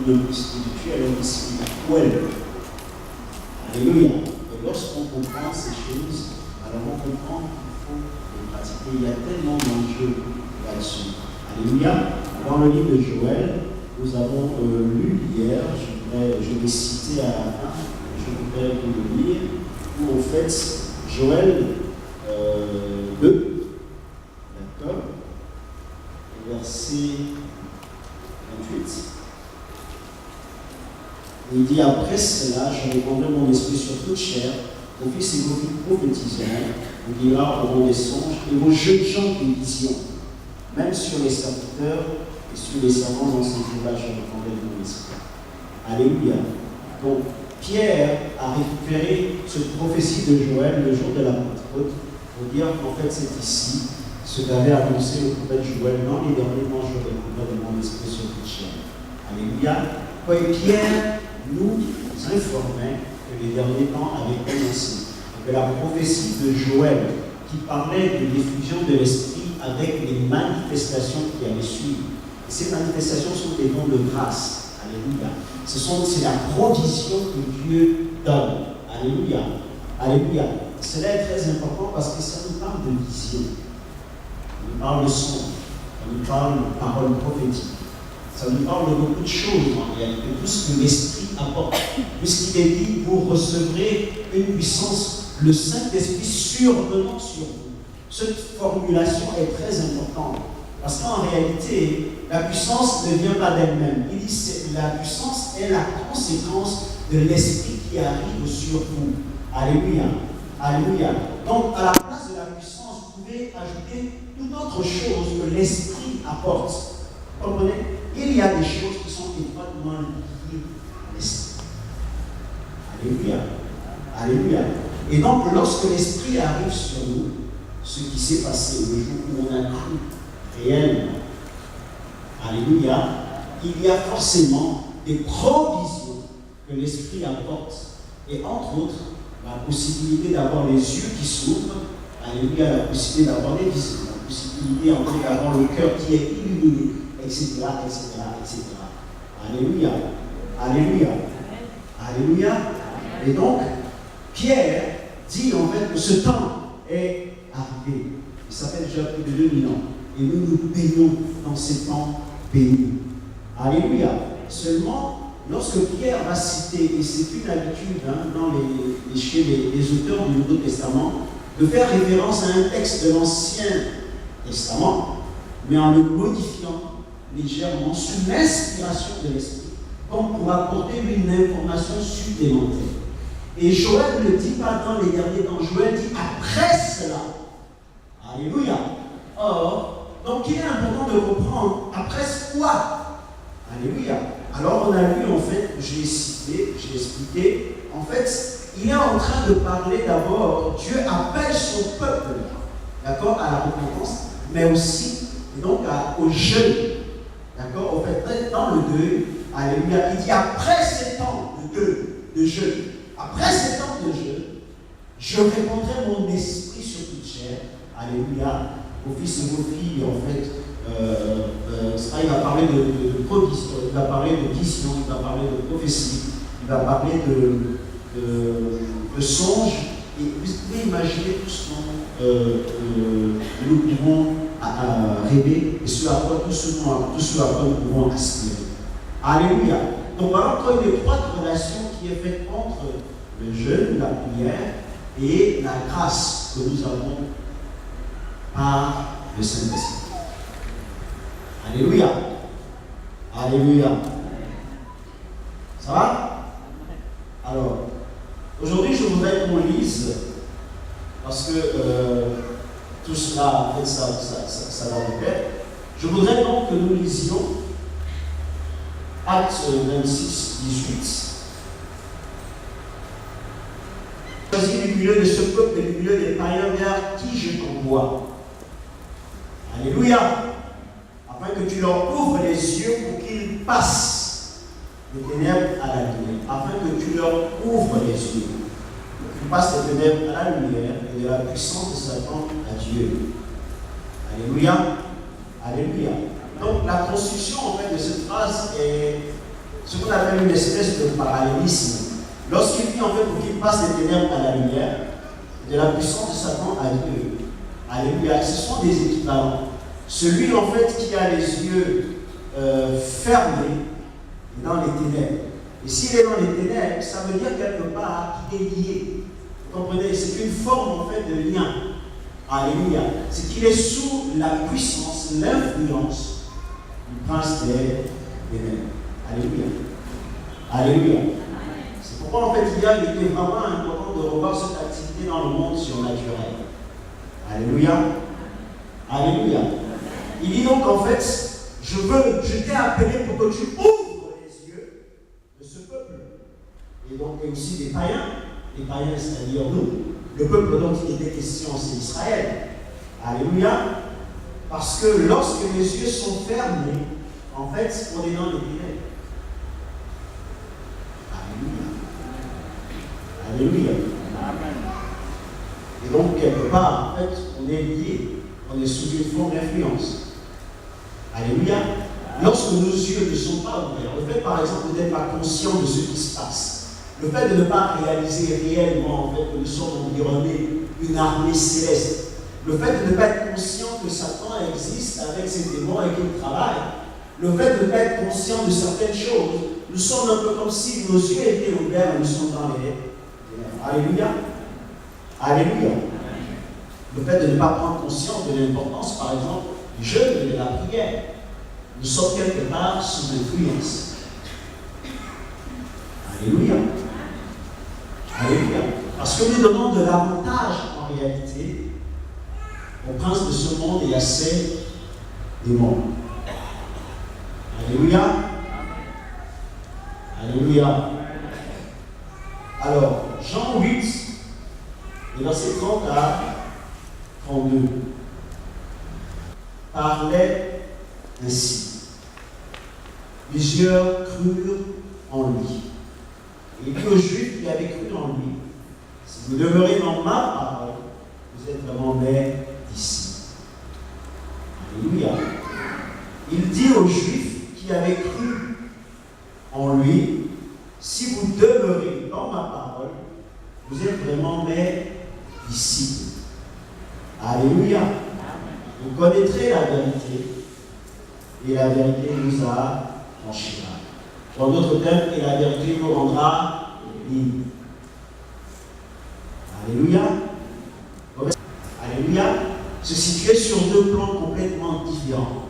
l'homme spirituel et l'homme spirituel. Alléluia. Et lorsqu'on comprend ces choses, alors on comprend qu'il faut les pratiquer. Il y a tellement d'enjeux là-dessus. Alléluia. Dans le livre de Joël, nous avons lu hier, je vais citer à la fin, je voudrais vous le lire, où en fait, Joël 2, d'accord, verset 28. Il dit, après cela, je répandrai mon esprit sur toute chair, vos fils et vos filles prophétiseront, vos vieillards auront des songes, et vos jeunes gens des visions, même sur les serviteurs et sur les servants dans ces jours-là, je répandrai mon esprit. Alléluia. Donc, Pierre a récupéré cette prophétie de Joël le jour de la Pentecôte pour dire qu'en fait, c'est ici ce qu'avait annoncé le prophète Joël dans les derniers mois, je répandrai de mon esprit sur toute chair. Alléluia. Et Pierre nous informait que les derniers temps avaient commencé, et que la prophétie de Joël, qui parlait de l'effusion de l'Esprit avec les manifestations qui allaient suivre, et ces manifestations sont des dons de grâce. Alléluia. C'est la provision que Dieu donne. Alléluia. Alléluia. Cela est très important parce que ça nous parle de vision. Ça nous parle de son. Ça nous parle de paroles prophétiques. Ça nous parle de beaucoup de choses en réalité, tout ce que l'Esprit apporte. Puisqu'il est dit, vous recevrez une puissance, le Saint-Esprit survenant sur vous. Cette formulation est très importante. Parce qu'en réalité, la puissance ne vient pas d'elle-même. Il dit que la puissance est la conséquence de l'Esprit qui arrive sur vous. Alléluia. Alléluia. Donc, à la place de la puissance, vous pouvez ajouter toute autre chose que l'Esprit apporte. Vous comprenez? Il y a des choses qui sont étroitement liées à l'Esprit. Alléluia. Alléluia. Et donc, lorsque l'Esprit arrive sur nous, ce qui s'est passé le jour où on a cru réellement, alléluia, il y a forcément des provisions que l'Esprit apporte. Et entre autres, la possibilité d'avoir les yeux qui s'ouvrent, alléluia, la possibilité d'avoir les visions, la possibilité en fait d'avoir le cœur qui est illuminé, etc., etc., etc. Alléluia. Alléluia. Alléluia. Et donc, Pierre dit en fait que ce temps est arrivé. Il s'appelle déjà plus de 2000 ans. Et nous nous baignons dans ces temps bénis. Alléluia. Seulement, lorsque Pierre va citer, et c'est une habitude chez les auteurs du Nouveau Testament, de faire référence à un texte de l'Ancien Testament, mais en le modifiant légèrement sous l'inspiration de l'Esprit, comme pour apporter une information supplémentaire. Et Joël ne dit pas dans les derniers temps, Joël dit après cela. Alléluia. Or, donc il est important de reprendre après quoi? Alléluia. Alors on a lu en fait, j'ai cité, j'ai expliqué, en fait, il est en train de parler d'abord, Dieu appelle son peuple, d'accord, à la repentance, mais aussi, et donc aux jeunes, d'accord, en fait, dans le 2, alléluia, il dit après ces temps de jeûne, après ces temps de jeûne, je répandrai mon esprit sur toute chair, alléluia, vos fils et vos filles, en fait, il va parler de provision, il va parler de vision, il va parler de prophétie, il va parler de songes, et vous pouvez imaginer tout ce dont nous pouvons rêver, et ce à quoi tout ce à quoi nous pouvons aspirer. Alléluia. Donc voilà encore une étroite relation qui est faite entre le jeûne, la prière, et la grâce que nous avons par le Saint-Esprit. Alléluia. Alléluia. Ça va? Alors, aujourd'hui, je voudrais qu'on lise, parce que tout cela, en fait, ça va répéter. Je voudrais donc que nous lisions Actes 26, 18. Choisis du milieu de ce peuple et du milieu des païens vers qui je t'envoie. Alléluia. Afin que tu leur ouvres les yeux pour qu'ils passent des ténèbres à la lumière. Afin que tu leur ouvres les yeux pour qu'ils passent des ténèbres à la lumière et de la puissance de Satan à Dieu. Alléluia. Alléluia. Donc la construction en fait de cette phrase est ce qu'on appelle une espèce de parallélisme. Lorsqu'il dit en fait pour qu'il passe des ténèbres à la lumière, de la puissance de Satan à Dieu. Alléluia. Ce sont des équivalents. Celui en fait qui a les yeux fermés est dans les ténèbres. Et s'il est dans les ténèbres, ça veut dire quelque part qu'il est lié. Vous comprenez? C'est une forme en fait de lien. Alléluia. C'est qu'il est sous la puissance, l'influence du prince des ténèbres. Alléluia. Alléluia. C'est pourquoi en fait il était vraiment important de revoir cette activité dans le monde surnaturel. Alléluia. Alléluia. Il dit donc en fait, je t'ai appelé pour que tu ouvres les yeux de ce peuple. Et donc il y a aussi des païens, c'est-à-dire nous. Le peuple dont il était question, c'est Israël. Alléluia. Parce que lorsque les yeux sont fermés, en fait, on est dans les ténèbres. Alléluia. Alléluia. Amen. Et donc, quelque part, en fait, on est lié. On est sous une forme d'influence. Alléluia. Lorsque nos yeux ne sont pas ouverts, le fait, par exemple, d'être pas conscient de ce qui se passe, le fait de ne pas réaliser réellement, en fait, que nous sommes environnés d'une armée céleste, le fait de ne pas être conscient que Satan existe avec ses démons et qu'il travaille, le fait de ne pas être conscient de certaines choses, nous sommes un peu comme si nos yeux étaient ouverts et nous sommes dans les ténèbres. Alléluia. Alléluia. Le fait de ne pas prendre conscience de l'importance, par exemple, du jeûne et de la prière. Nous sommes quelque part sous influence. Alléluia. Alléluia. Parce que nous donnons de l'avantage en réalité au prince de ce monde et à ses démons. Alléluia. Alléluia. Alors, Jean 8, les versets 30 à 32, parlait ainsi. Plusieurs crurent en lui. Et il dit aux Juifs qui avaient cru en lui, si vous demeurez dans ma parole, vous êtes vraiment mes disciples. Alléluia. Il dit aux Juifs qui avaient cru en lui, si vous demeurez dans ma parole, vous êtes vraiment mes disciples. Alléluia. Vous connaîtrez la vérité, et la vérité nous affranchira. En d'autres termes, et la vérité nous rendra libres. Alléluia. Alléluia. Se situer sur deux plans complètement différents.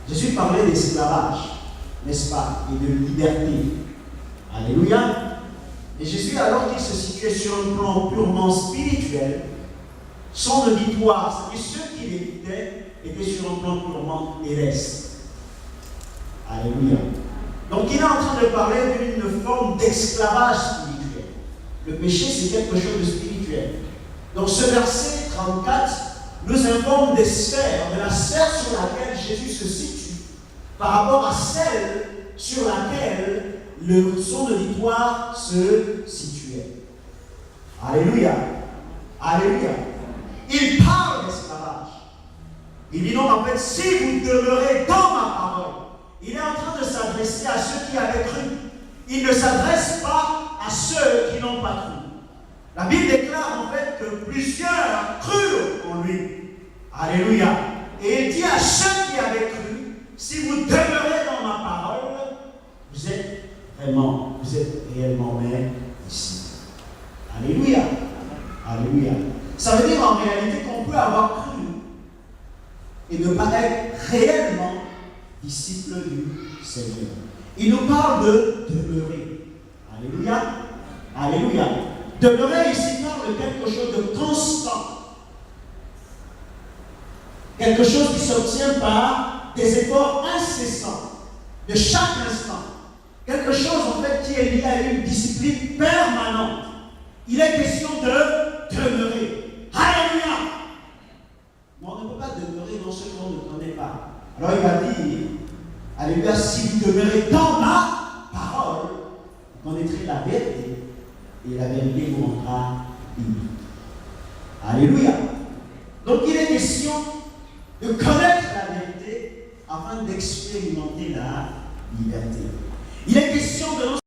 Jésus parlait d'esclavage, n'est-ce pas, et de liberté. Alléluia. Et Jésus, alors qu'il se situait sur un plan purement spirituel, son auditoire, c'est-à-dire ceux qui l'écoutaient, étaient sur un plan purement terrestre. Alléluia. Donc il est en train de parler d'une forme d'esclavage spirituel. Le péché, c'est quelque chose de spirituel. Donc ce verset 34 nous informe des sphères, de la sphère sur laquelle Jésus se situe, par rapport à celle sur laquelle son auditoire se situait. Alléluia. Alléluia. Il parle d'esclavage. Il dit donc en fait, si vous demeurez dans ma parole, il est en train de s'adresser à ceux qui avaient cru. Il ne s'adresse pas à ceux qui n'ont pas cru. La Bible déclare en fait que plusieurs crurent en lui. Alléluia. Et il dit à ceux qui avaient cru, si vous demeurez dans ma parole, vous êtes réellement mes disciples. Alléluia. Alléluia. Ça veut dire en réalité qu'on peut avoir cru et ne pas être réellement disciple du Seigneur. Il nous parle de demeurer. Alléluia. Alléluia. Demeurer ici parle de quelque chose de constant. Quelque chose qui s'obtient par des efforts incessants, de chaque instant. Quelque chose en fait qui est lié à une discipline permanente. Il est question de demeurer. Alléluia. Mais on ne peut pas demeurer dans ce qu'on ne connaît pas. Alors il va dire, alléluia, si vous demeurez dans ma parole, vous connaîtrez la vérité et la vérité vous rendra libre. Alléluia. Donc il est question de connaître la vérité afin d'expérimenter la liberté. Il est question de